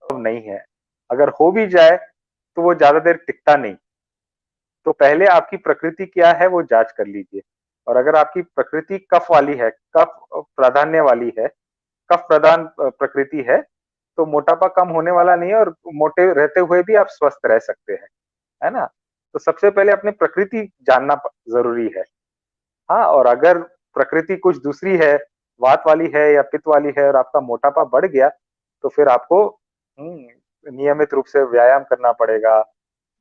संभव नहीं है। अगर हो भी जाए, तो वो ज्यादा देर टिकता नहीं। तो पहले आपकी प्रकृति क्या है वो जांच कर लीजिए। और अगर आपकी प्रकृति कफ वाली है, कफ प्राधान्य वाली है, कफ प्रधान प्रकृति है, तो मोटापा कम होने वाला नहीं है, और मोटे रहते हुए भी आप स्वस्थ रह सकते हैं, है ना? तो सबसे पहले अपनी प्रकृति जानना जरूरी है। हाँ, और अगर प्रकृति कुछ दूसरी है, वात वाली है या पित्त वाली है, और आपका मोटापा बढ़ गया, तो फिर आपको नियमित रूप से व्यायाम करना पड़ेगा,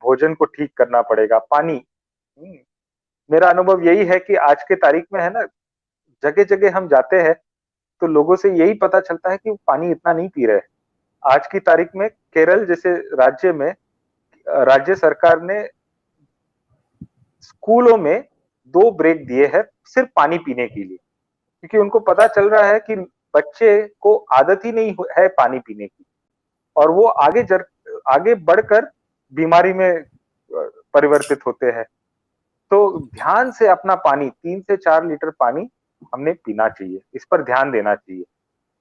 भोजन को ठीक करना पड़ेगा, पानी। हम्म, मेरा अनुभव यही है कि आज के तारीख में है ना, जगह जगह हम जाते हैं, तो लोगों से यही पता चलता है कि वो पानी इतना नहीं पी रहे। आज की तारीख में केरल जैसे राज्य में राज्य सरकार ने स्कूलों में 2 ब्रेक दिए हैं सिर्फ पानी पीने के लिए, क्योंकि उनको पता चल रहा है कि बच्चे को आदत ही नहीं है पानी पीने की, और वो आगे बढ़कर बीमारी में परिवर्तित होते हैं। तो ध्यान से अपना पानी, 3 से 4 लीटर पानी हमने पीना चाहिए, इस पर ध्यान देना चाहिए,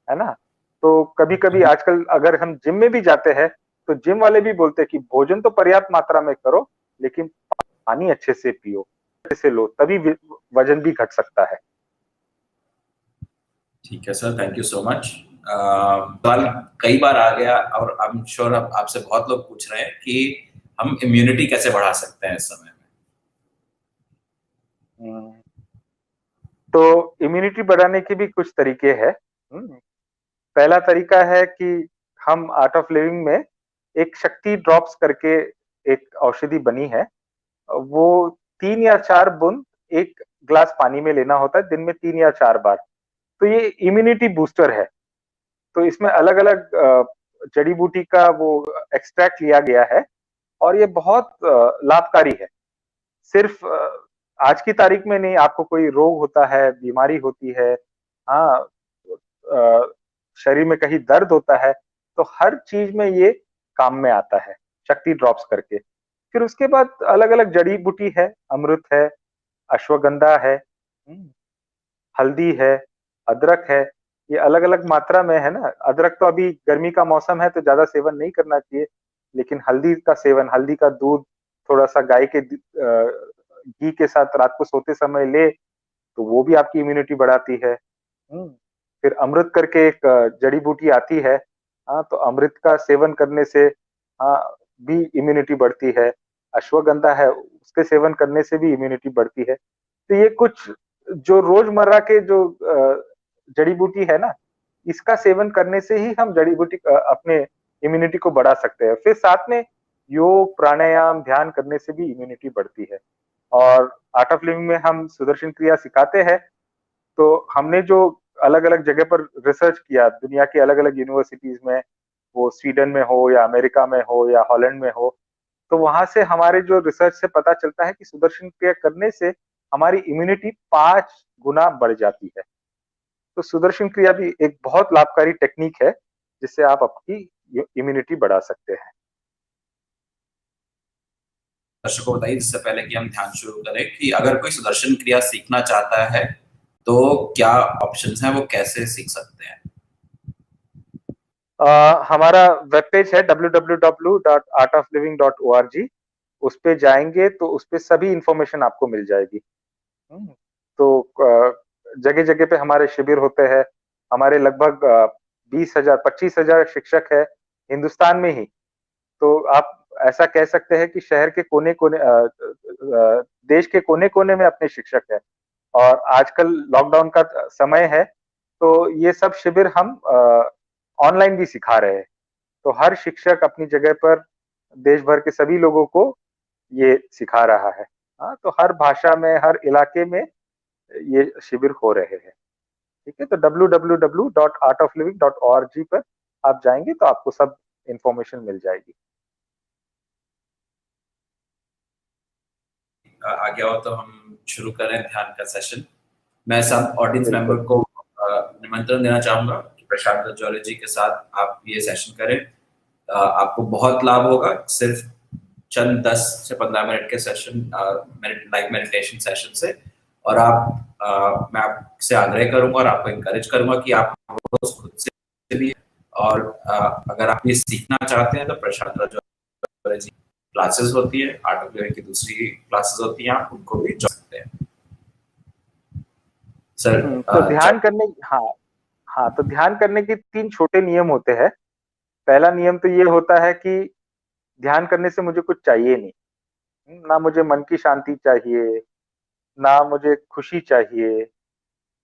है ना? तो कभी कभी आजकल अगर हम जिम में भी जाते हैं, तो जिम वाले भी बोलते हैं कि भोजन तो पर्याप्त मात्रा में करो, लेकिन पानी अच्छे से पियो, अच्छे से लो, तभी वजन भी घट सकता है। ठीक है sir, thank you so much. सवाल कई बार आ गया और आई एम श्योर आपसे बहुत लोग पूछ रहे हैं कि हम इम्यूनिटी कैसे बढ़ा सकते हैं इस समय में? तो इम्यूनिटी बढ़ाने के भी कुछ तरीके हैं। पहला तरीका है कि हम आर्ट ऑफ लिविंग में एक शक्ति ड्रॉप्स करके एक औषधि बनी है। वो 3 या 4 बूंद एक ग्लास पानी में लेना होता है दिन में 3 या 4 बार। तो ये इम्यूनिटी बूस्टर है। तो इसमें अलग-अलग जड़ी बूटी का वो एक्सट्रैक्ट लिया गया है और ये बहुत लाभकारी है। सिर्फ आज की तारीख में नहीं, आपको कोई रोग होता है, बीमारी होती है, हाँ, शरीर में कहीं दर्द होता है, तो हर चीज में ये काम में आता है, शक्ति ड्रॉप्स करके। फिर उसके बाद अलग-अलग जड़ी बूटी है, अमृत है, अश्वगंधा है, हल्दी है, अदरक है, ये अलग-अलग मात्रा में है ना। अदरक तो अभी गर्मी का मौसम है तो ज्यादा सेवन नहीं करना चाहिए, लेकिन हल्दी का सेवन, हल्दी का दूध थोड़ा-सा गाय के घी के साथ रात को सोते समय ले, तो वो भी आपकी इम्यूनिटी बढ़ाती है। फिर अमृत करके एक जड़ी बूटी आती है, हाँ, तो अमृत का सेवन करने से हाँ, भी इम्यूनिटी बढ़ती है। अश्वगंधा है, उसके सेवन करने से भी इम्यूनिटी बढ़ती है। तो ये कुछ जो रोजमर्रा के जो जड़ी बूटी है ना, इसका सेवन करने से ही हम जड़ी बूटी अपने इम्यूनिटी को बढ़ा सकते हैं। फिर साथ में योग, प्राणायाम, ध्यान करने से भी इम्यूनिटी बढ़ती है। और आर्ट ऑफ लिविंग में हम सुदर्शन क्रिया सिखाते हैं, तो हमने जो अलग-अलग जगह पर रिसर्च किया, दुनिया की अलग-अलग यूनिवर्सिटीज़ में, वो स्वीडन में हो या अमेरिका में हो या हॉलैंड में हो, तो वहाँ से हमारे जो रिसर्च से पता चलता है कि सुदर्शन क्रिया करने से हमारी इम्यूनिटी 5 गुना बढ़ जाती है। तो सुदर्शन क्रिया भी एक बहुत लाभकारी टेक्निक है, जिससे आप आपकी इम्यूनिटी बढ़ा सकते हैं। दर्शकों को बताइए जिससे पहले कि हम ध्यान शुरू करें कि अगर कोई सुदर्शन क्रिया सीखना चाहता है तो क्या ऑप्शंस हैं, वो कैसे सीख सकते हैं? हमारा वेब पेज है www.artofliving.org। उस पे जाएंगे तो उस पे सभी इंफॉर्मेशन आपको मिल जाएगी। तो जगह जगह पे हमारे शिविर होते हैं। हमारे लगभग 20,000 25,000 शिक्षक है हिंदुस्तान में ही। तो आप ऐसा कह सकते हैं कि शहर के कोने-कोने देश के कोने-कोने में अपने शिक्षक हैं। और आजकल लॉकडाउन का समय है, तो ये सब शिविर हम ऑनलाइन भी सिखा रहे हैं। तो हर शिक्षक अपनी जगह पर देश भर के सभी लोगों को ये सिखा रहा है। हाँ, तो हर भाषा में, हर इलाके में ये शिविर हो रहे हैं। ठीक है? तो www.artofliving.org पर आप जाएँगे तो आपको सब इन्फॉर्मेशन मिल जाएगी। आ गया हो तो हम शुरू करें ध्यान का सेशन। मैं सब ऑडियंस बिल्कुल। मेंबर को निमंत्रण देना चाहूंगा कि प्रशांत रजौरे जी के साथ आप ये सेशन करें। आपको बहुत लाभ होगा। सिर्फ चंद 10 से 15 मिनट के सेशन, लाइव मेडिटेशन सेशन से। और मैं आपसे आग्रह करूंगा और आपको इनकरेज करूंगा कि आप रोज खुद से भी, और अगर आप ये सीखना चाहते हैं तो प्रशांत रजौरे जी क्लासेस होती है, आर्ट ऑफ लिविंग की दूसरी क्लासेस होती हैं, आप उनको भी ज्वाइन सकते हैं। सर तो ध्यान करने हाँ, हाँ, तो ध्यान करने के 3 छोटे नियम होते हैं। पहला नियम तो ये होता है कि ध्यान करने से मुझे कुछ चाहिए नहीं। ना मुझे मन की शांति चाहिए, ना मुझे खुशी चाहिए,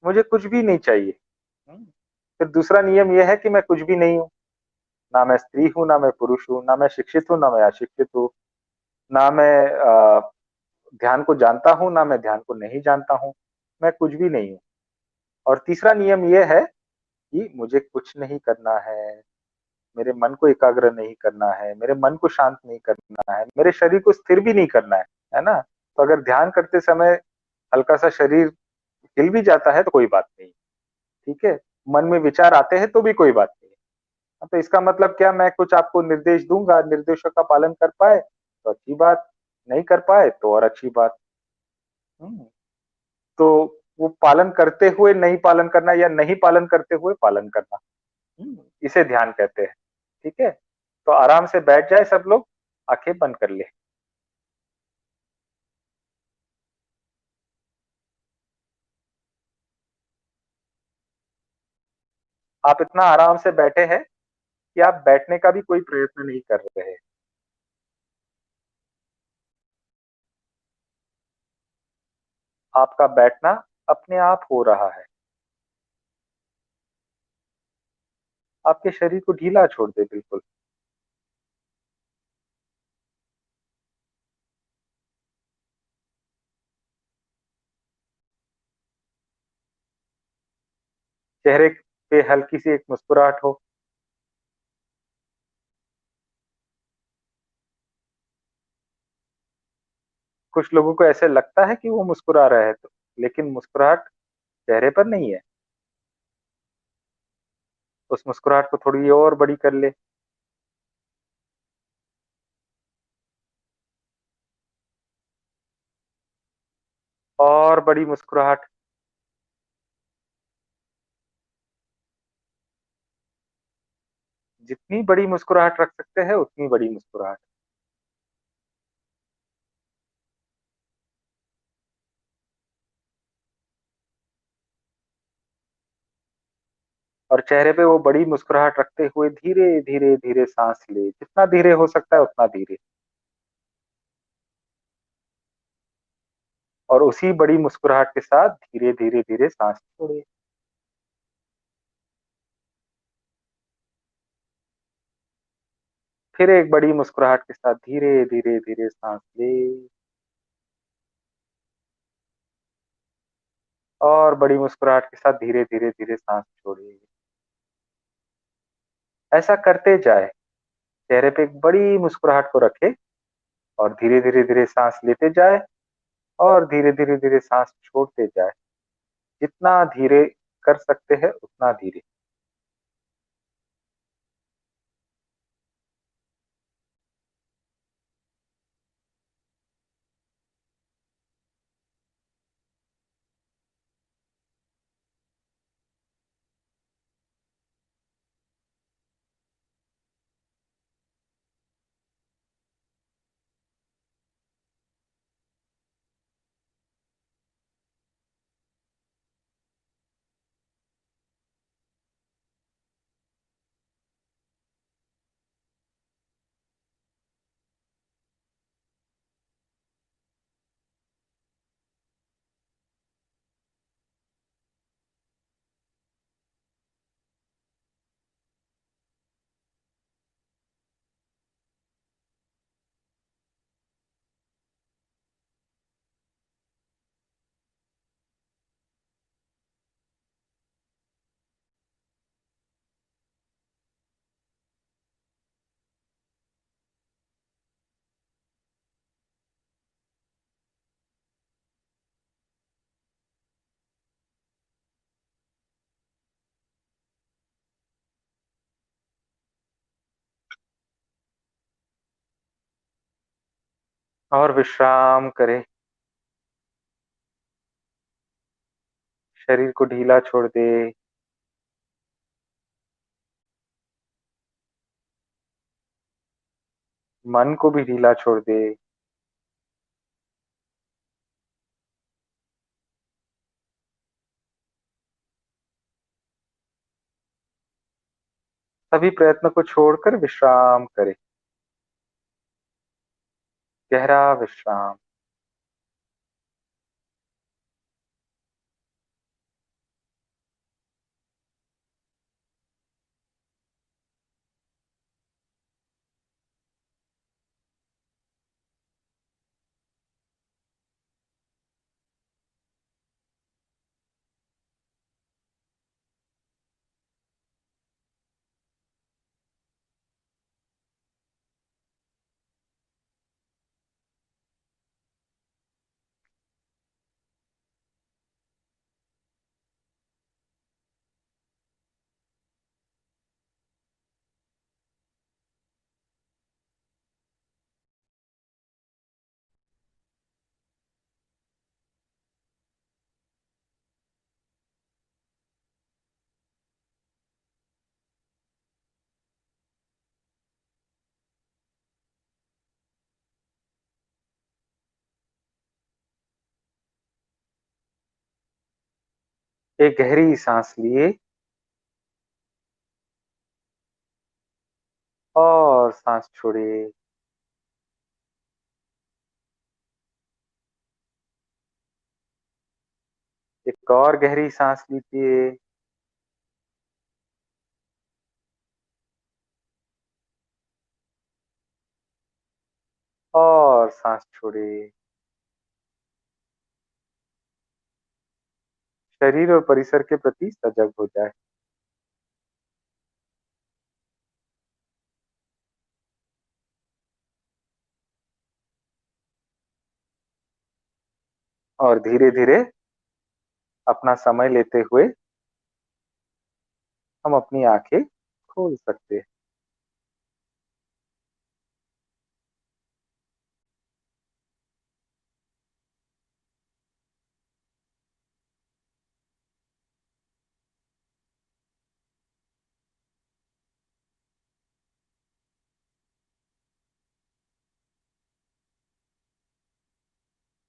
मुझे कुछ भी नहीं चाहिए। फिर दूसरा नियम ये है कि मैं कुछ भी नहीं हूँ। ना मैं स्त्री हूँ, ना मैं पुरुष हूँ, ना मैं शिक्षित हूँ, ना मैं अशिक्षित हूँ, ना मैं ध्यान को जानता हूँ, ना मैं ध्यान को नहीं जानता हूँ। मैं कुछ भी नहीं हूँ। और तीसरा नियम ये है कि मुझे कुछ नहीं करना है, मेरे मन को एकाग्र नहीं करना है, मेरे मन को शांत नहीं करना है, मेरे शरीर को स्थिर भी नहीं करना है ना? तो अगर ध्यान करते समय हल्का-सा शरीर हिल भी जाता है तो कोई बात नहीं, ठीक है? मन में विचार आते हैं तो भी कोई बात नहीं। तो इसका मतलब क्या, मैं कुछ आपको निर्देश दूँगा, निर्देशों का पालन कर पाए तो अच्छी बात, नहीं कर पाए तो और अच्छी बात। हुँ, तो वो पालन करते हुए नहीं पालन करना या नहीं पालन करते हुए पालन करना, इसे ध्यान कहते हैं। ठीक है? तो आराम से बैठ जाए सब लोग, आँखें बंद कर लें। आप इतना आराम से बैठे हैं कि आप बैठने का भी कोई प्रयत्न नहीं कर रहे हैं। आपका बैठना अपने आप हो रहा है। आपके शरीर को ढीला छोड़ दे बिल्कुल। चेहरे पे हल्की सी एक मुस्कुराहट हो। कुछ लोगों को ऐसे लगता है कि वो मुस्कुरा रहे हैं तो, लेकिन मुस्कुराहट चेहरे पर नहीं है। उस मुस्कुराहट को थोड़ी और बड़ी कर ले। और बड़ी मुस्कुराहट। जितनी बड़ी मुस्कुराहट रख सकते हैं उतनी बड़ी मुस्कुराहट। और चेहरे पे वो बड़ी मुस्कुराहट रखते हुए धीरे धीरे धीरे सांस ले, जितना धीरे हो सकता है उतना धीरे। और उसी बड़ी मुस्कुराहट के साथ धीरे धीरे धीरे सांस छोड़े। फिर एक बड़ी मुस्कुराहट के साथ धीरे धीरे धीरे सांस ले। और बड़ी मुस्कुराहट के साथ धीरे धीरे धीरे सांस छोड़े। ऐसा करते जाए। चेहरे पे एक बड़ी मुस्कुराहट को रखे और धीरे धीरे धीरे सांस लेते जाए और धीरे धीरे धीरे सांस छोड़ते जाए। जितना धीरे कर सकते हैं उतना धीरे। और विश्राम करें। शरीर को ढीला छोड़ दे। मन को भी ढीला छोड़ दे। सभी प्रयत्न को छोड़कर विश्राम करें। गहरा विश्राम। एक गहरी सांस लिए और सांस छोड़े। एक और गहरी सांस लीजिए। और सांस छोड़िए। शरीर और परिसर के प्रति सजग हो जाए। और धीरे-धीरे अपना समय लेते हुए हम अपनी आँखें खोल सकते हैं।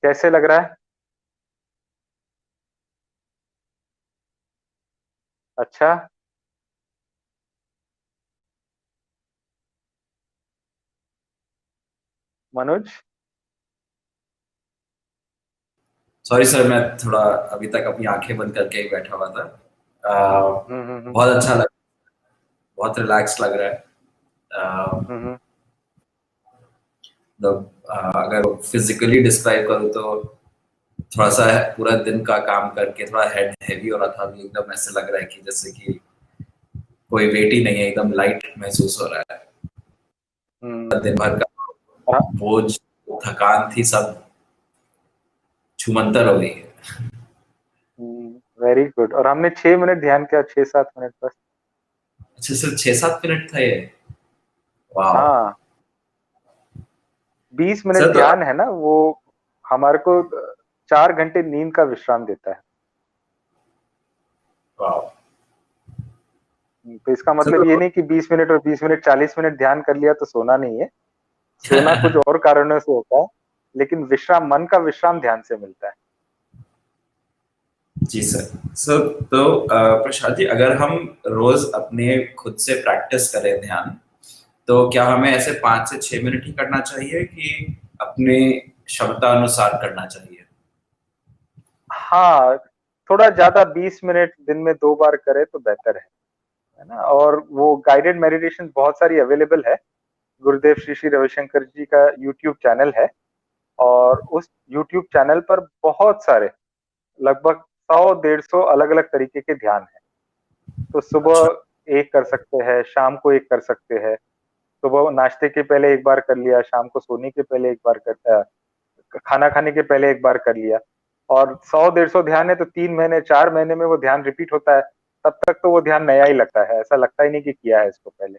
कैसे लग रहा है? अच्छा? मनोज? सॉरी सर, मैं थोड़ा अभी तक अपनी आंखें बंद करके ही बैठा हुआ था। बहुत अच्छा लग, बहुत रिलैक्स लग रहा है। हुँ। अगर फिजिकली डिस्क्राइब करूँ तो थोड़ा सा पूरा दिन का काम करके थोड़ा हेड हैवी हो रहा था, अभी एकदम ऐसे लग रहा है कि जैसे कि कोई वेट ही नहीं है, एकदम लाइट महसूस हो रहा है। दिन भर का हाँ। बोझ, थकान थी, सब छूमंतर हो गई है। Very good. और हमने 6 मिनट ध्यान किया, 6-7 मिनट बस। अच्छा, सिर्फ 6-7 मिनट था ये? वाह। हाँ। 20 मिनट सर तो ध्यान है ना, वो हमारे को 4 घंटे नींद का विश्राम देता है। वाह। तो इसका सर मतलब ये तो नहीं कि 20 मिनट और 20 मिनट 40 मिनट ध्यान कर लिया तो सोना नहीं है। सोना कुछ और कारणों से होता है, लेकिन विश्राम, मन का विश्राम ध्यान से मिलता है। जी सर। सर तो प्रसाद जी, अगर हम रोज अपने खुद से प्रैक्टिस करें ध्यान, तो क्या हमें ऐसे 5 से 6 मिनट ही करना चाहिए कि अपने क्षमता अनुसार करना चाहिए? हाँ, थोड़ा ज़्यादा 20 मिनट दिन में 2 बार करें तो बेहतर है ना? और वो गाइडेड मेडिटेशन बहुत सारी अवेलेबल है। गुरुदेव श्री श्री रविशंकर जी का यूट्यूब चैनल है, और उस यूट्यूब चैनल पर बहुत सारे, लगभग 100-150 अलग-अलग तरीके के ध्यान हैं। तो अच्छा। सुबह एक कर सकते हैं, शाम को एक कर सकते हैं। सुबह नाश्ते के पहले एक बार कर लिया, शाम को सोने के पहले एक बार खाना खाने के पहले एक बार कर लिया। और 100-150 ध्यान है तो 3 महीने, 4 महीने में वो ध्यान रिपीट होता है। तब तक तो वो ध्यान नया ही लगता है, ऐसा लगता ही नहीं कि किया है इसको पहले।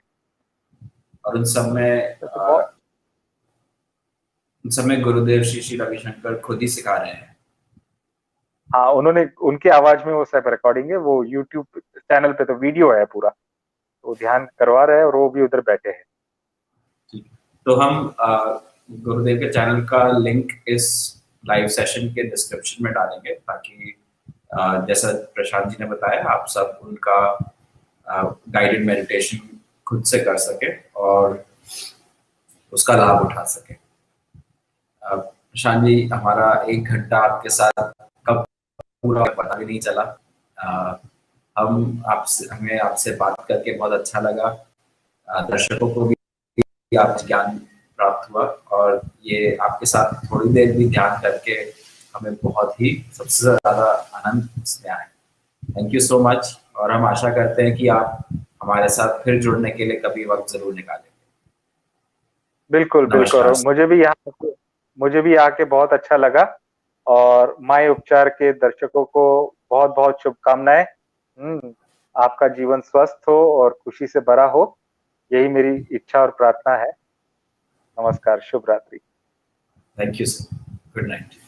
और तो बहुत। उन सब में गुरुदेव श्री श्री रविशंकर खुद ही सिखा रहे हैं? हाँ, उन्होंने, उनकी आवाज में वो सब रिकॉर्डिंग है, वो यूट्यूब चैनल पे तो वीडियो है पूरा। तो ध्यान करवा रहे हैं और वो भी उधर बैठे हैं। ठीक। तो हम गुरुदेव के चैनल का लिंक इस लाइव सेशन के डिस्क्रिप्शन में डालेंगे, ताकि जैसा प्रशांत जी ने बताया, आप सब उनका गाइडेड मेडिटेशन खुद से कर सके और उसका लाभ उठा सके। प्रशांत जी, हमारा 1 घंटा आपके साथ कब पूरा पता भी नहीं चला। हमें आपसे बात करके बहुत अच्छा लगा। दर्शकों को भी आप ज्ञान प्राप्त हुआ, और ये आपके साथ थोड़ी देर भी ध्यान करके हमें बहुत ही, सबसे ज्यादा आनंद इसमें आया। थैंक यू सो मच, और हम आशा करते हैं कि आप हमारे साथ फिर जुड़ने के लिए कभी वक्त जरूर निकालेंगे। बिल्कुल, बिल्कुल। नमस्कार और सर। मुझे भी आके बहुत अच्छा लगा। और माय उपचार के दर्शकों को बहुत-बहुत शुभकामनाएँ। आपका जीवन स्वस्थ हो और खुशी से भरा हो, यही मेरी इच्छा और प्रार्थना है। नमस्कार, शुभ रात्रि। Thank you sir. Good night.